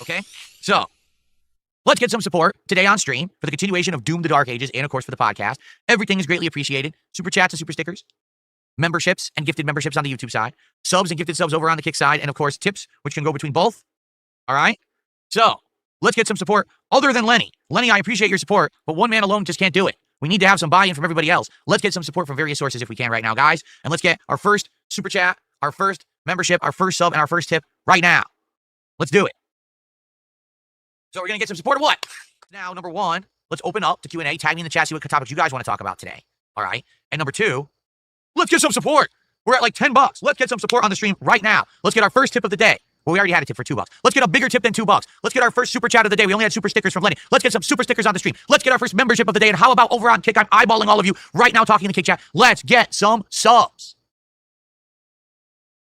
Okay? So, let's get some support today on stream for the continuation of Doom the Dark Ages and, of course, for the podcast. Everything is greatly appreciated. Super chats and super stickers. Memberships and gifted memberships on the YouTube side. Subs and gifted subs over on the Kick side. And, of course, tips, which can go between both. All right? So, let's get some support other than Lenny. Lenny, I appreciate your support, but one man alone just can't do it. We need to have some buy-in from everybody else. Let's get some support from various sources if we can right now, guys. And let's get our first super chat, our first membership, our first sub, and our first tip right now. Let's do it. So we're going to get some support of what? Now, number one, let's open up to Q&A. Tag me in the chat, see what topics you guys want to talk about today. All right? And number two, let's get some support. We're at like $10. Let's get some support on the stream right now. Let's get our first tip of the day. Well, we already had a tip for $2. Let's get a bigger tip than $2. Let's get our first super chat of the day. We only had super stickers from Lenny. Let's get some super stickers on the stream. Let's get our first membership of the day. And how about over on Kick? I'm eyeballing all of you right now talking in the Kick chat. Let's get some subs.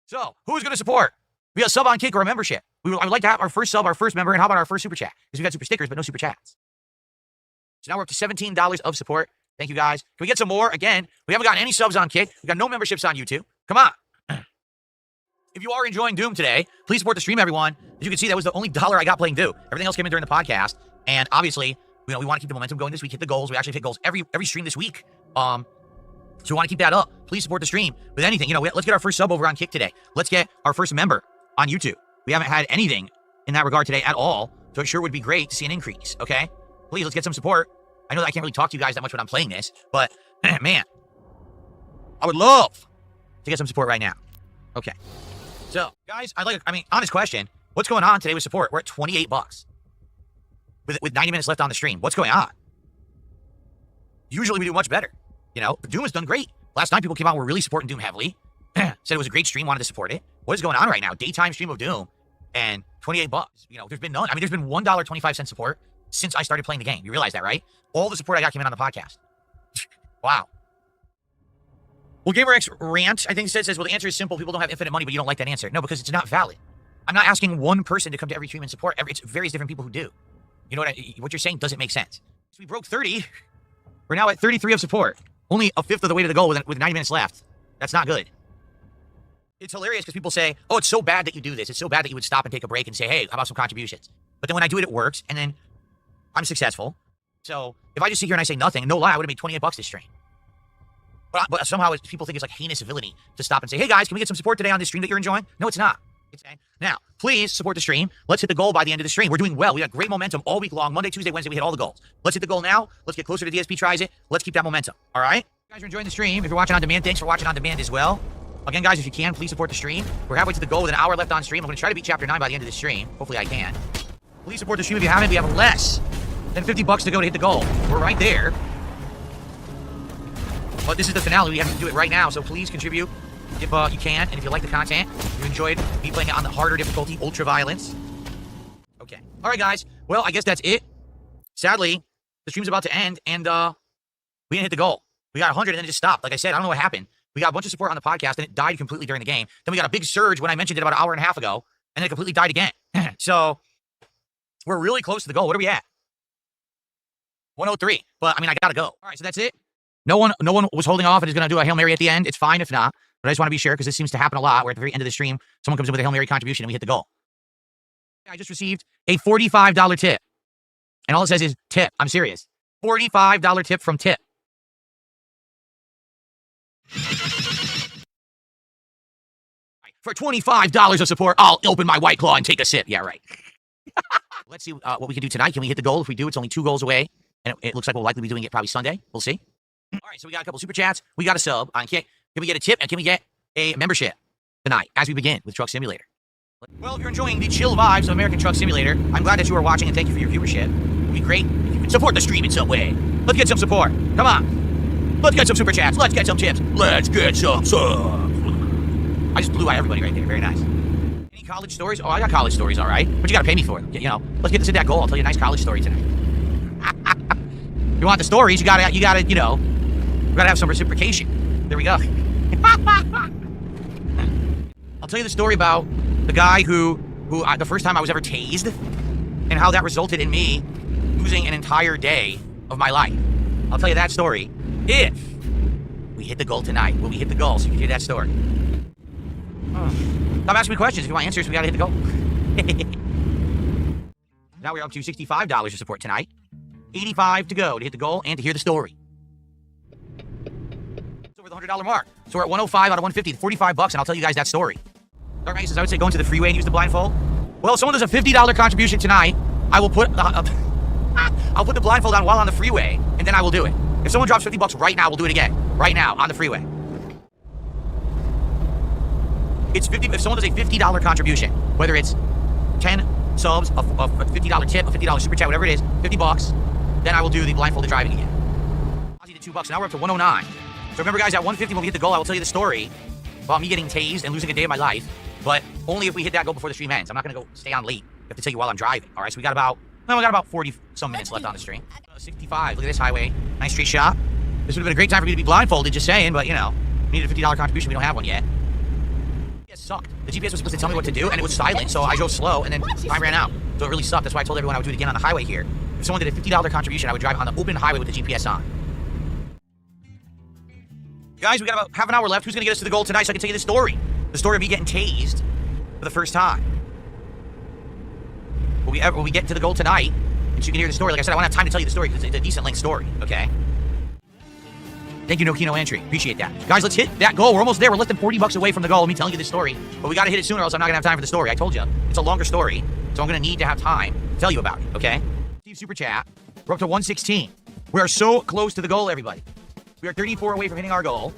So, who's going to support? We got a sub on Kick or a membership. I would like to have our first sub, our first member, and how about our first super chat? Because we got super stickers, but no super chats. So now we're up to $17 of support. Thank you, guys. Can we get some more? Again, we haven't gotten any subs on Kick. We got no memberships on YouTube. Come on. If you are enjoying Doom today, please support the stream, everyone. As you can see, that was the only dollar I got playing Doom. Everything else came in during the podcast. And obviously, we want to keep the momentum going this week, hit the goals. We actually hit goals every stream this week. So we want to keep that up. Please support the stream with anything. Let's get our first sub over on Kick today. Let's get our first member on YouTube. We haven't had anything in that regard today at all. So it sure would be great to see an increase, okay? Please, let's get some support. I know that I can't really talk to you guys that much when I'm playing this, but man, I would love to get some support right now. Okay. So, guys, honest question. What's going on today with support? We're at $28 with 90 minutes left on the stream. What's going on? Usually we do much better. Doom has done great. Last night, people came out and were really supporting Doom heavily. Said it was a great stream, wanted to support it. What is going on right now? Daytime stream of Doom and $28. There's been none. There's been $1.25 support since I started playing the game. You realize that, right? All the support I got came in on the podcast. Wow. Well, GamerX Rant, I think says, well, the answer is simple. People don't have infinite money, but you don't like that answer. No, because it's not valid. I'm not asking one person to come to every stream and support. It's various different people who do. You know what you're saying doesn't make sense. So we broke 30. We're now at 33 of support. Only a fifth of the way to the goal with 90 minutes left. That's not good. It's hilarious because people say, oh, it's so bad that you do this. It's so bad that you would stop and take a break and say, hey, how about some contributions? But then when I do it, it works. And then I'm successful. So if I just sit here and I say nothing, no lie, I would have made $28 this stream. But somehow people think it's like heinous villainy to stop and say, hey guys, can we get some support today on this stream that you're enjoying? No, it's not. Now, please support the stream. Let's hit the goal by the end of the stream. We're doing well. We got great momentum all week long. Monday, Tuesday, Wednesday, we hit all the goals. Let's hit the goal now. Let's get closer to DSP tries it. Let's keep that momentum. All right? If you guys are enjoying the stream. If you're watching on demand, thanks for watching on demand as well. Again, guys, if you can, please support the stream. We're halfway to the goal with an hour left on stream. I'm going to try to beat Chapter 9 by the end of the stream. Hopefully I can. Please support the stream if you haven't. We have less than $50 to go to hit the goal. We're right there. But this is the finale. We have to do it right now, so please contribute if you can. And if you like the content, you enjoyed me playing it on the harder difficulty, Ultra Violence. Okay. All right, guys. Well, I guess that's it. Sadly, the stream's about to end, and we didn't hit the goal. We got 100, and then it just stopped. Like I said, I don't know what happened. We got a bunch of support on the podcast, and it died completely during the game. Then we got a big surge when I mentioned it about an hour and a half ago, and then it completely died again. So we're really close to the goal. What are we at? 103. But, I gotta go. All right, so that's it. No one was holding off and is going to do a Hail Mary at the end. It's fine if not. But I just want to be sure because this seems to happen a lot where at the very end of the stream, someone comes in with a Hail Mary contribution and we hit the goal. I just received a $45 tip. And all it says is tip. I'm serious. $45 tip from Tip. For $25 of support, I'll open my White Claw and take a sip. Yeah, right. Let's see what we can do tonight. Can we hit the goal? If we do, it's only 2 goals away. And it looks like we'll likely be doing it probably Sunday. We'll see. All right, so we got a couple super chats. We got a sub on Kick. Can we get a tip? And can we get a membership tonight as we begin with Truck Simulator? Well, if you're enjoying the chill vibes of American Truck Simulator, I'm glad that you are watching and thank you for your viewership. It would be great if you could support the stream in some way. Let's get some support. Come on. Let's get some super chats. Let's get some tips. Let's get some subs. I just blew out everybody right there. Very nice. Any college stories? Oh, I got college stories, all right. But you got to pay me for them. Let's get this in that goal. I'll tell you a nice college story tonight. You want the stories, you gotta have some reciprocation. There we go. I'll tell you the story about the guy who the first time I was ever tased and how that resulted in me losing an entire day of my life. I'll tell you that story if we hit the goal tonight. Will we hit the goal so you can hear that story? Stop asking me questions. If you want answers, we gotta hit the goal. Now we're up to $65 of support tonight. 85 to go to hit the goal and to hear the story. It's over the $100 mark. So we're at 105 out of 150, 45 bucks, and I'll tell you guys that story. Dark Knight says, I would say go into the freeway and use the blindfold. Well, if someone does a $50 contribution tonight, I will put I'll put the blindfold on while on the freeway, and then I will do it. If someone drops 50 bucks right now, we'll do it again. Right now, on the freeway. It's 50. If someone does a $50 contribution, whether it's 10 subs, a $50 tip, a $50 super chat, whatever it is, 50 bucks, then I will do the blindfolded driving again. Ozzy did $2. Now we're up to 109. So remember, guys, at 150 when we hit the goal, I will tell you the story about me getting tased and losing a day of my life, but only if we hit that goal before the stream ends. I'm not going to go stay on late. I have to tell you while I'm driving. All right, so we got about 40 some minutes left on the stream. 65. Look at this highway. Nice straight shot. This would have been a great time for me to be blindfolded, just saying, but you know, we needed a $50 contribution. We don't have one yet. It sucked. The GPS was supposed to tell me what to do, and it was silent, so I drove slow, and then I ran out. So it really sucked. That's why I told everyone I would do it again on the highway here. If someone did a $50 contribution, I would drive on the open highway with the GPS on. Guys, we got about half an hour left. Who's going to get us to the goal tonight so I can tell you the story? The story of me getting tased for the first time. Will we get to the goal tonight, and so you can hear the story. Like I said, I won't have time to tell you the story because it's a decent length story, okay? Thank you, No Kino Entry. Appreciate that. Guys, let's hit that goal. We're almost there. We're less than 40 bucks away from the goal of me telling you this story. But we got to hit it sooner, or else I'm not going to have time for the story. I told you. It's a longer story, so I'm going to need to have time to tell you about it, okay? Steve Super Chat. We're up to 116. We are so close to the goal, everybody. We are 34 away from hitting our goal.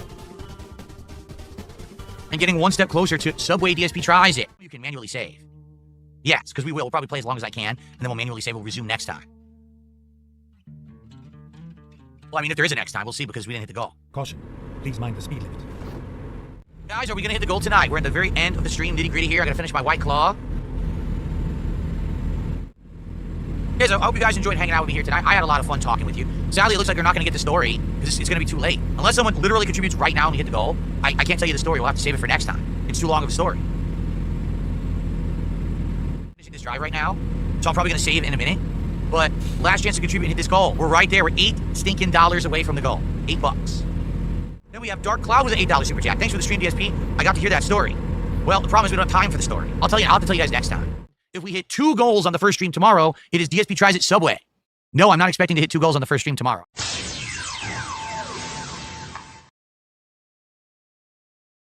And getting one step closer to Subway DSP tries it. You can manually save. Yes, because we will. We'll probably play as long as I can, and then we'll manually save. We'll resume next time. Well, I mean, if there is a next time, we'll see because we didn't hit the goal. Caution. Please mind the speed limit. Guys, are we going to hit the goal tonight? We're at the very end of the stream, nitty-gritty here. I got to finish my White Claw. Guys, I hope you guys enjoyed hanging out with me here tonight. I had a lot of fun talking with you. Sadly, it looks like they're not going to get the story because it's going to be too late. Unless someone literally contributes right now and you hit the goal, I can't tell you the story. We'll have to save it for next time. It's too long of a story. Finishing this drive right now, so I'm probably going to save in a minute. But last chance to contribute and hit this goal. We're right there. We're $8 stinking away from the goal. $8. Then we have Dark Cloud with an $8 super chat. Thanks for the stream, DSP. I got to hear that story. Well, the problem is we don't have time for the story. I'll have to tell you guys next time. If we hit 2 goals on the first stream tomorrow, it is DSP tries it Subway. No, I'm not expecting to hit 2 goals on the first stream tomorrow.